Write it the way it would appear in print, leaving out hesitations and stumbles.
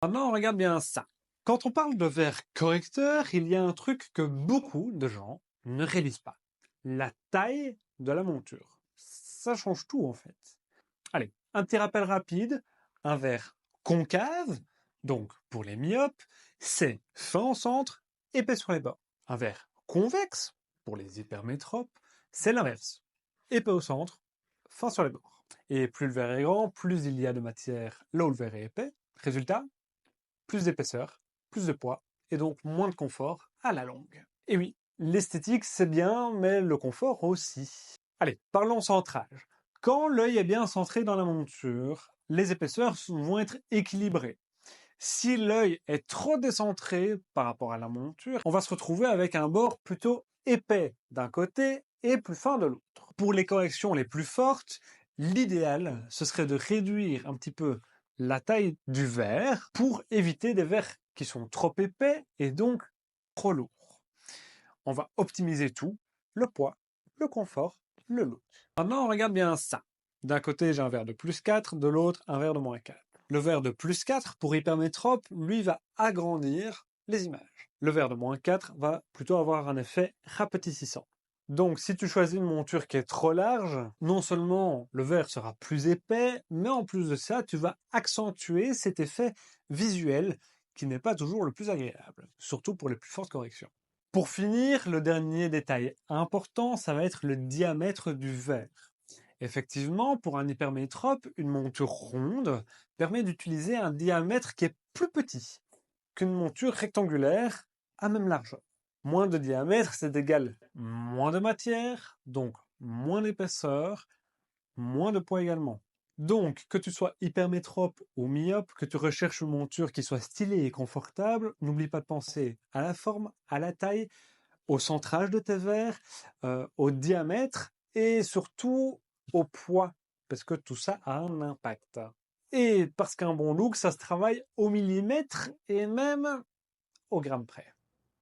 Maintenant, on regarde bien ça. Quand on parle de verre correcteur, il y a un truc que beaucoup de gens ne réalisent pas. La taille de la monture. Ça change tout en fait. Allez, un petit rappel rapide. Un verre concave, donc pour les myopes, c'est fin au centre, épais sur les bords. Un verre convexe, pour les hypermétropes, c'est l'inverse. Épais au centre, fin sur les bords. Et plus le verre est grand, plus il y a de matière là où le verre est épais. Résultat, plus d'épaisseur, plus de poids, et donc moins de confort à la longue. Et oui, l'esthétique c'est bien, mais le confort aussi. Allez, parlons centrage. Quand l'œil est bien centré dans la monture, les épaisseurs vont être équilibrées. Si l'œil est trop décentré par rapport à la monture, on va se retrouver avec un bord plutôt épais d'un côté et plus fin de l'autre. Pour les corrections les plus fortes, l'idéal, ce serait de réduire un petit peu la taille du verre pour éviter des verres qui sont trop épais et donc trop lourds. On va optimiser tout, le poids, le confort, le look. Maintenant, on regarde bien ça. D'un côté, j'ai un verre de plus 4, de l'autre, un verre de moins 4. Le verre de plus 4, pour hypermétrope, lui va agrandir les images. Le verre de moins 4 va plutôt avoir un effet rapetissant. Donc, si tu choisis une monture qui est trop large, non seulement le verre sera plus épais, mais en plus de ça, tu vas accentuer cet effet visuel qui n'est pas toujours le plus agréable, surtout pour les plus fortes corrections. Pour finir, le dernier détail important, ça va être le diamètre du verre. Effectivement, pour un hypermétrope, une monture ronde permet d'utiliser un diamètre qui est plus petit qu'une monture rectangulaire à même largeur. Moins de diamètre, c'est égal moins de matière, donc moins d'épaisseur, moins de poids également. Donc, que tu sois hypermétrope ou myope, que tu recherches une monture qui soit stylée et confortable, n'oublie pas de penser à la forme, à la taille, au centrage de tes verres, au diamètre et surtout au poids, parce que tout ça a un impact. Et parce qu'un bon look, ça se travaille au millimètre et même au gramme près.